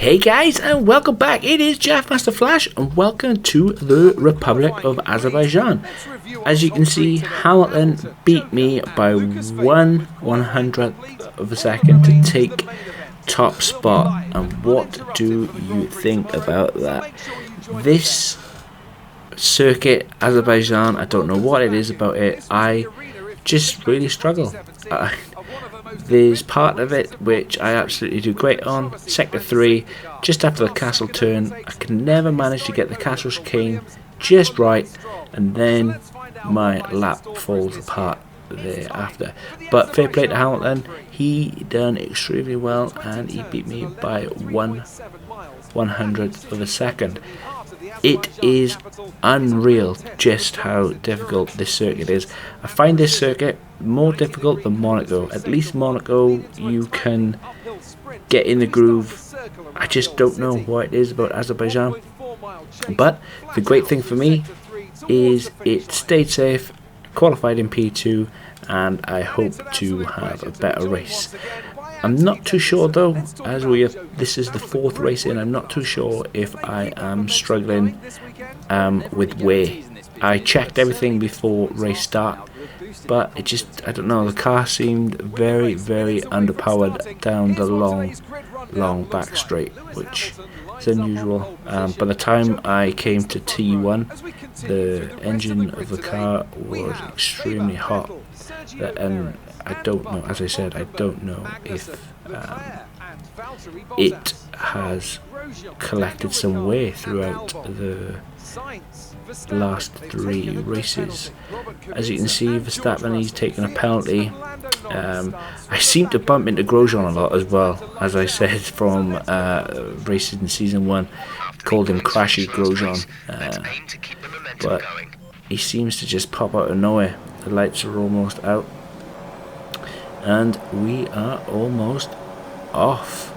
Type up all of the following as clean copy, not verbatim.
Hey guys, and welcome back. It is Jeff Master Flash, and welcome to the Republic of Azerbaijan. As you can see, Hamilton beat me by 1/100th of a second to take top spot. And what do you think about that? This circuit, Azerbaijan, I don't know what it is about it. I just really struggle. There's part of it which I absolutely do great on. Sector 3, just after the castle turn, I can never manage to get the castle chicane just right, and then my lap falls apart thereafter. But fair play to Hamilton, he done extremely well, and he beat me by 1/100th of a second. It is unreal just how difficult this circuit is. I find this circuit more difficult than Monaco. At least Monaco, you can get in the groove. I just don't know what it is about Azerbaijan. But the great thing for me is it stayed safe, qualified in P2, and I hope to have a better race. I'm not too sure though, as this is the 4th race in, I'm not too sure if I am struggling with wear. I checked everything before race start, but I don't know, the car seemed very underpowered down the long back straight, which is unusual. By the time I came to T1, the engine of the car was extremely hot, and I don't know, as I said, I don't know if it has collected some wear throughout the last 3 races. As you can see, Verstappen, he's taken a penalty. I seem to bump into Grosjean a lot as well, as I said from races in season 1. Called him Crashy Grosjean, but he seems to just pop out of nowhere. The lights are almost out, and we are almost off.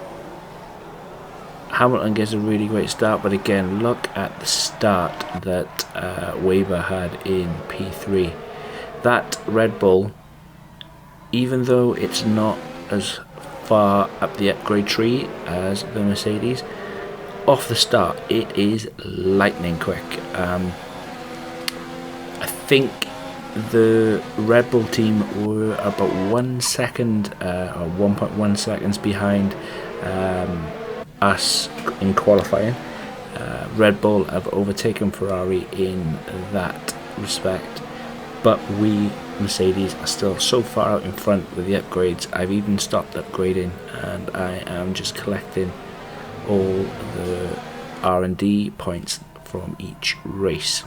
Hamilton gets a really great start, but again, look at the start that Weber had in P3. That Red Bull, even though it's not as far up the upgrade tree as the Mercedes, off the start it is lightning quick. I think the Red Bull team were about 1 second or 1.1 seconds behind us in qualifying. Red Bull have overtaken Ferrari in that respect, but we Mercedes are still so far out in front with the upgrades. I've even stopped upgrading, and I am just collecting all the R&D points from each race.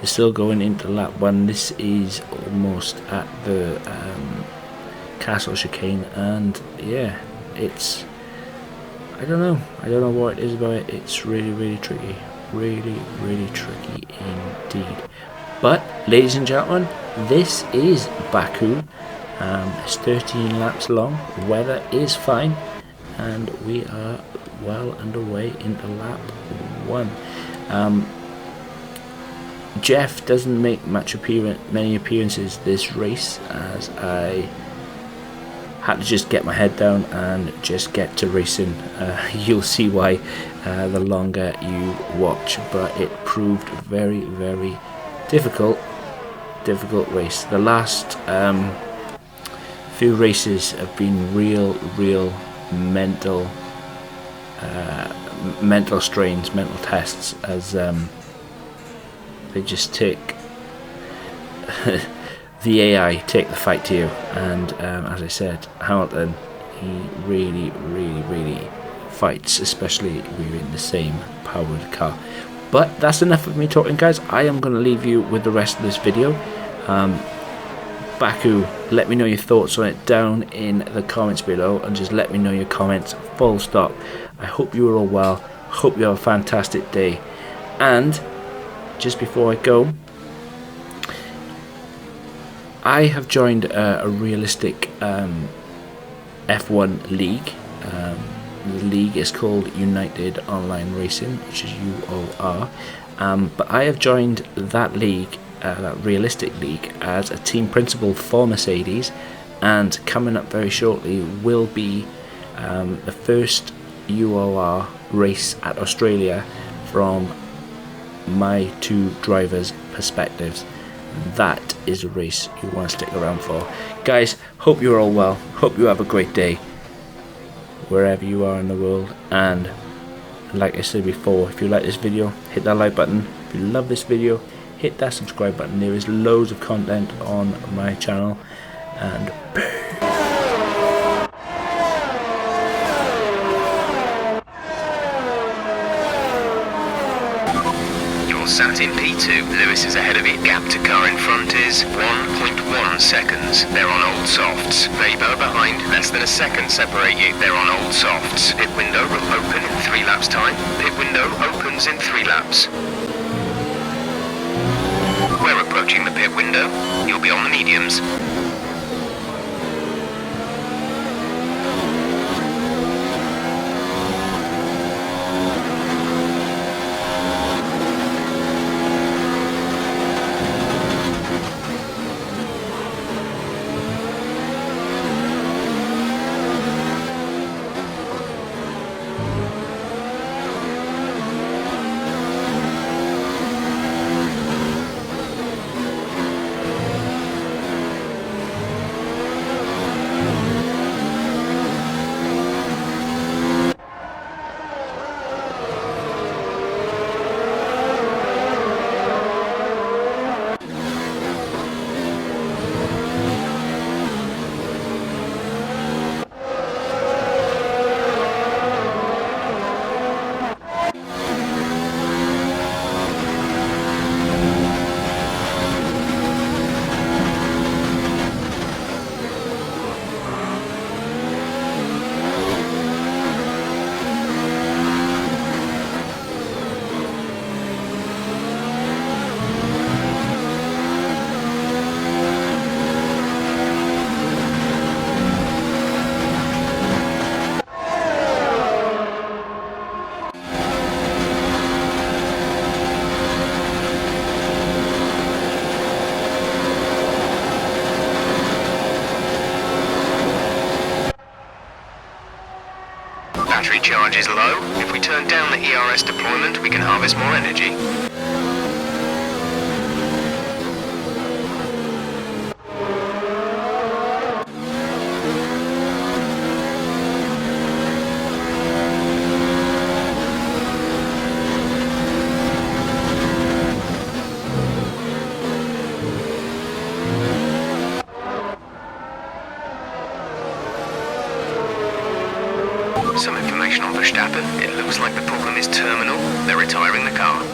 It's still going into lap 1. This is almost at the castle chicane, and yeah, it's I don't know what it is about it. It's really tricky, really tricky indeed. But ladies and gentlemen, this is Baku. It's 13 laps long. The weather is fine, and we are well underway into lap 1. Jeff doesn't make many appearances this race, as I had to just get my head down and just get to racing. You'll see why the longer you watch, but it proved very difficult race. The last few races have been real mental strains, mental tests, as they just take the AI take the fight to you. And as I said, Hamilton, he really fights, especially if we're in the same powered car. But that's enough of me talking, guys. I am going to leave you with the rest of this video. Baku, let me know your thoughts on it down in the comments below, and just let me know your comments, full stop. I hope you are all well. Hope you have a fantastic day. And just before I go, I have joined a realistic F1 league. The league is called United Online Racing, which is UOR. But I have joined that league, that realistic league, as a team principal for Mercedes, and coming up very shortly will be the first UOR race at Australia from my two drivers' perspectives. That is a race you want to stick around for. Guys, hope you're all well. Hope you have a great day wherever you are in the world. And like I said before, if you like this video, hit that like button. If you love this video, hit that subscribe button. There is loads of content on my channel. And sat in P2. Lewis is ahead of it. Gap to car in front is 1.1 seconds. They're on old softs. Weber behind. Less than a second separate you. They're on old softs. Pit window will open in 3 laps time. Pit window opens in 3 laps. We're approaching the pit window. You'll be on the mediums. Battery charge is low. If we turn down the ERS deployment, we can harvest more energy. Some information on Verstappen. It looks like the problem is terminal. They're retiring the car.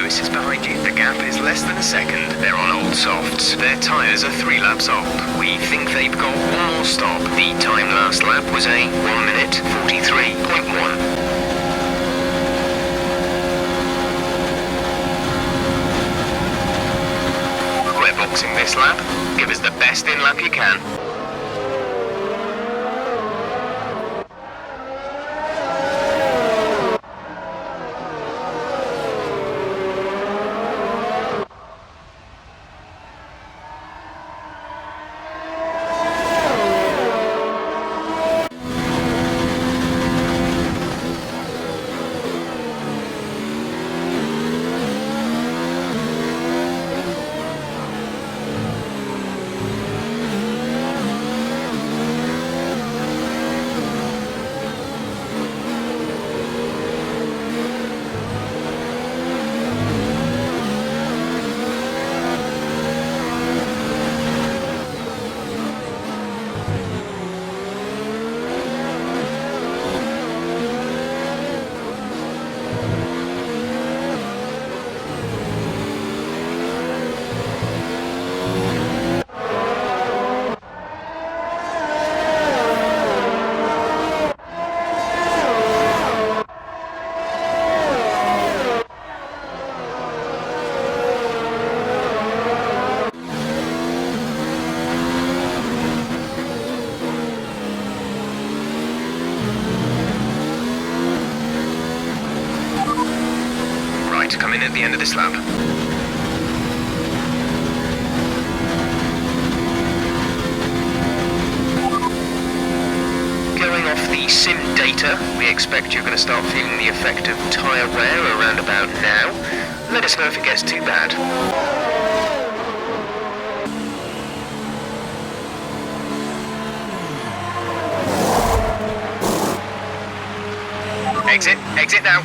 Is behind you. The gap is less than a second. They're on old softs. Their tyres are 3 laps old. We think they've got one more stop. The time last lap was a 1 minute 43.1. We're boxing this lap. Give us the best in lap you can. at the end of this lap. Going off the sim data, we expect you're going to start feeling the effect of tyre wear around about now. Let us know if it gets too bad. Exit now.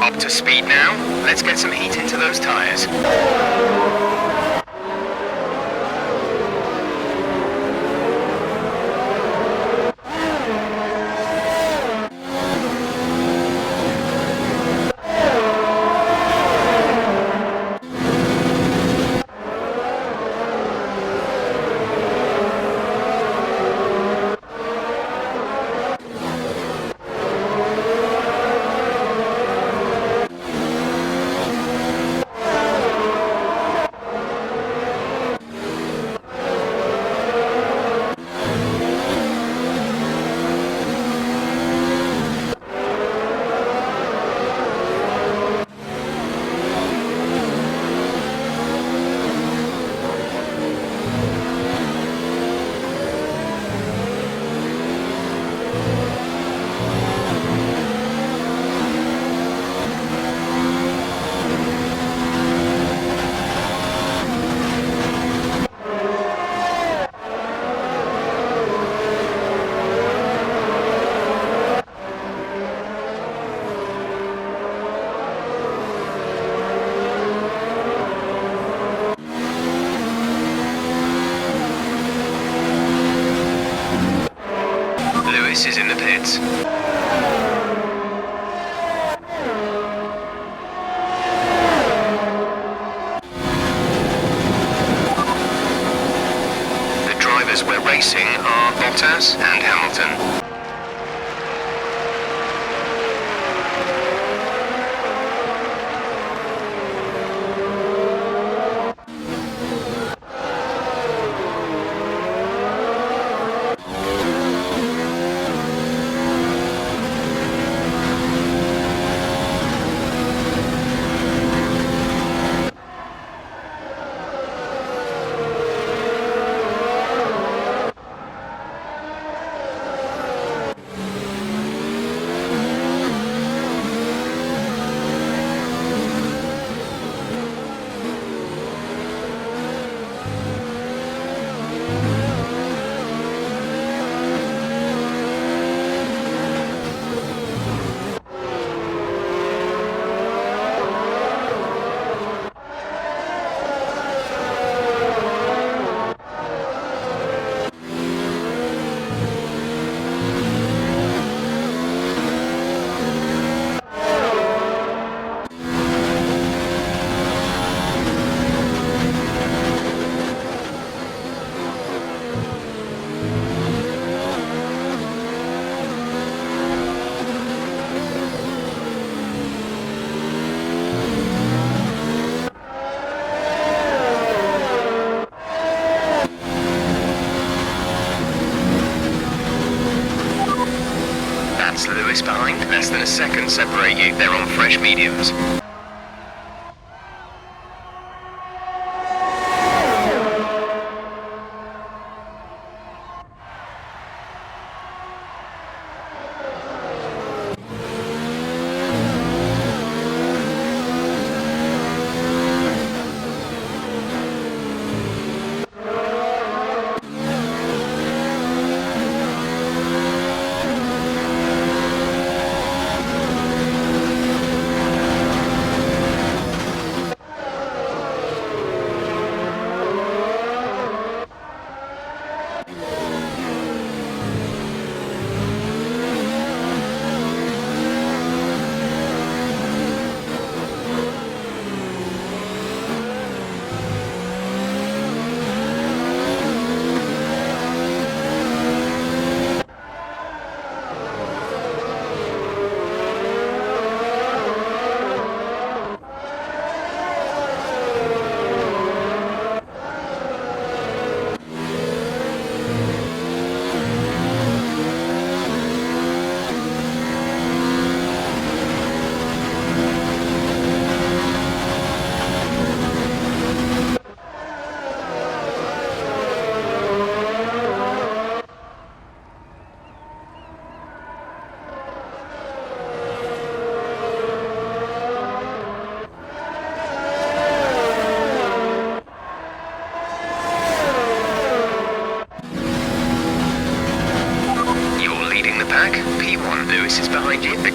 Up to speed now. Let's get some heat into those tyres. Lewis is in the pits. The drivers we're racing are Bottas and Hamilton. That's Lewis behind. Less than a second separate you. They're on fresh mediums.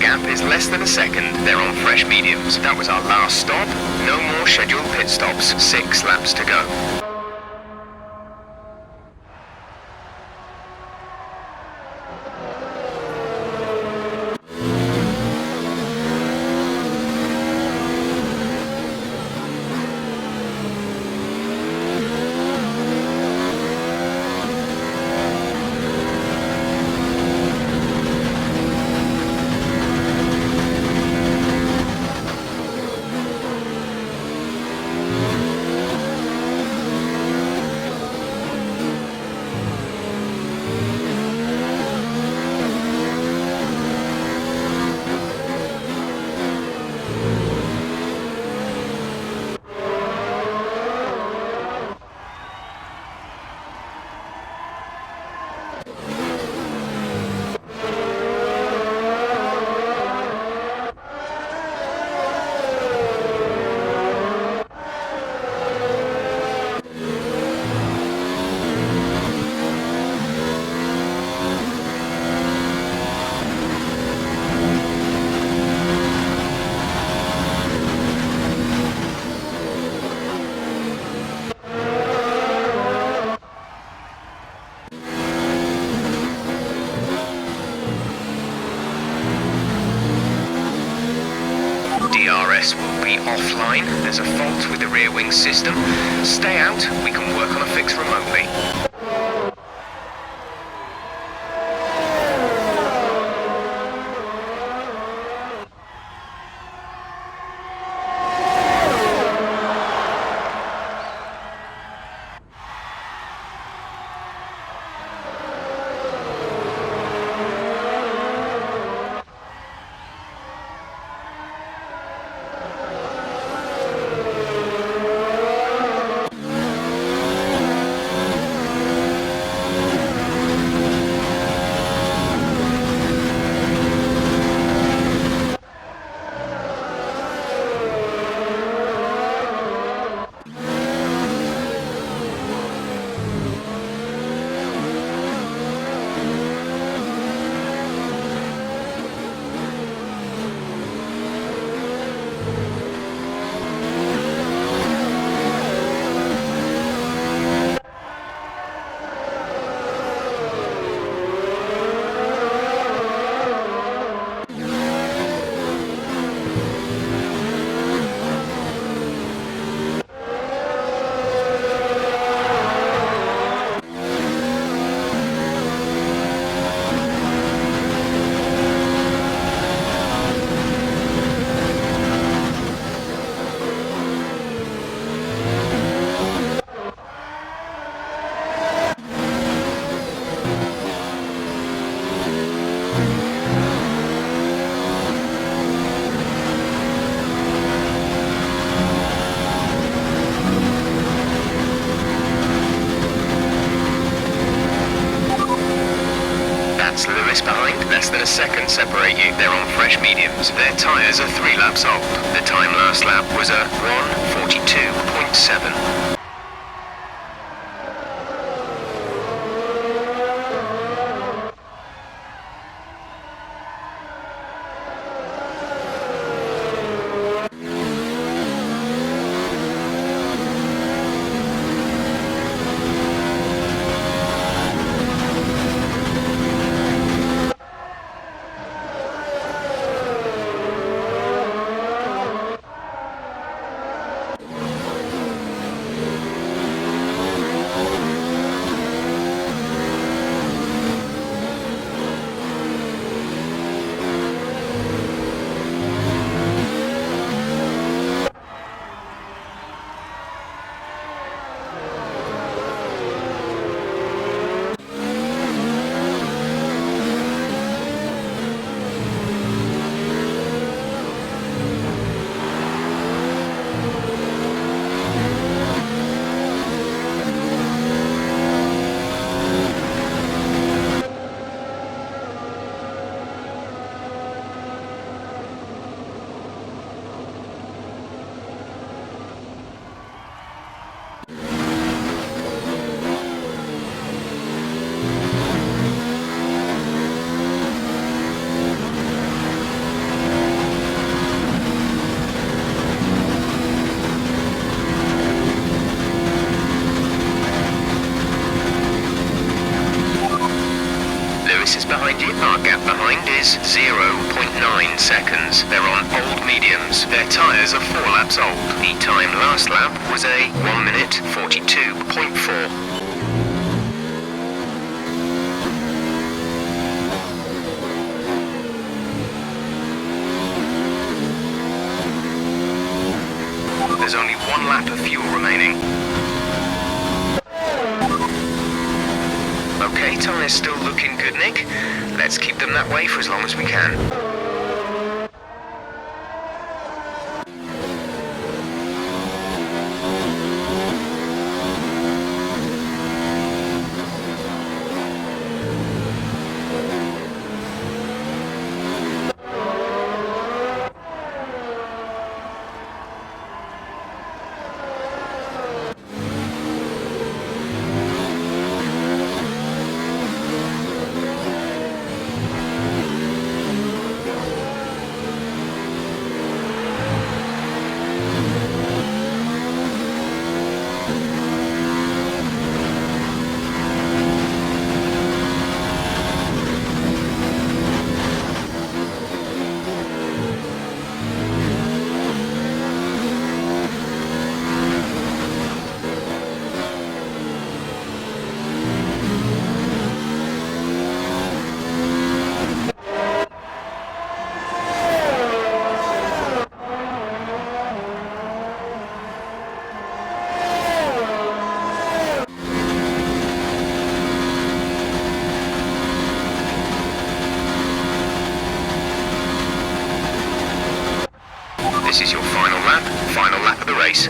gap is less than a second. They're on fresh mediums. That was our last stop. No more scheduled pit stops. 6 laps to go. DRS will be offline. There's a fault with the rear wing system. Stay out. We can work on a fix remotely. Lewis behind, less than a second separate you. They're on fresh mediums. Their tyres are 3 laps old. The time last lap was a 1:42.7. is 0.9 seconds. They're on old mediums. Their tyres are 4 laps old. The time last lap was a 1 minute 42.4. There's only 1 lap of fuel remaining. Okay, tyres still looking good, Nick. Let's keep them that way for as long as we can. This is your final lap of the race.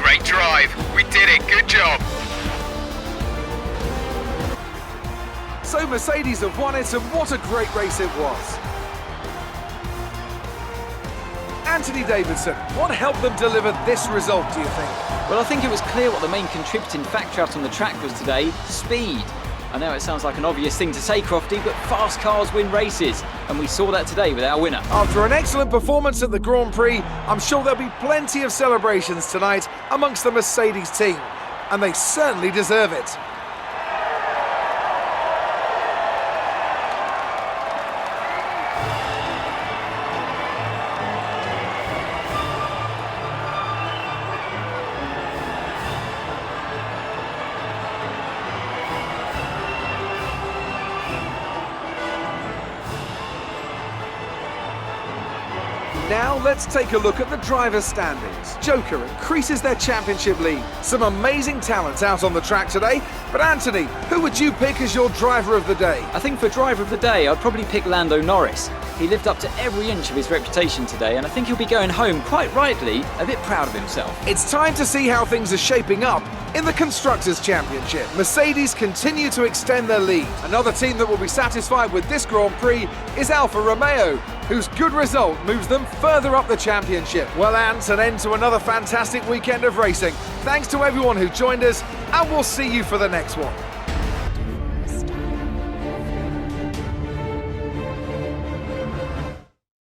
Great drive. We did it. Good job. So Mercedes have won it, and what a great race it was. Anthony Davidson, what helped them deliver this result, do you think? Well, I think it was clear what the main contributing factor out on the track was today: speed. I know it sounds like an obvious thing to say, Crofty, but fast cars win races, and we saw that today with our winner. After an excellent performance at the Grand Prix, I'm sure there'll be plenty of celebrations tonight amongst the Mercedes team, and they certainly deserve it. Now let's take a look at the driver's standings. Joker increases their championship lead. Some amazing talents out on the track today. But Anthony, who would you pick as your driver of the day? I think for driver of the day, I'd probably pick Lando Norris. He lived up to every inch of his reputation today, and I think he'll be going home, quite rightly, a bit proud of himself. It's time to see how things are shaping up In the Constructors' Championship, Mercedes continue to extend their lead. Another team that will be satisfied with this Grand Prix is Alfa Romeo, whose good result moves them further up the championship. Well, Ant, an end to another fantastic weekend of racing. Thanks to everyone who joined us, and we'll see you for the next one.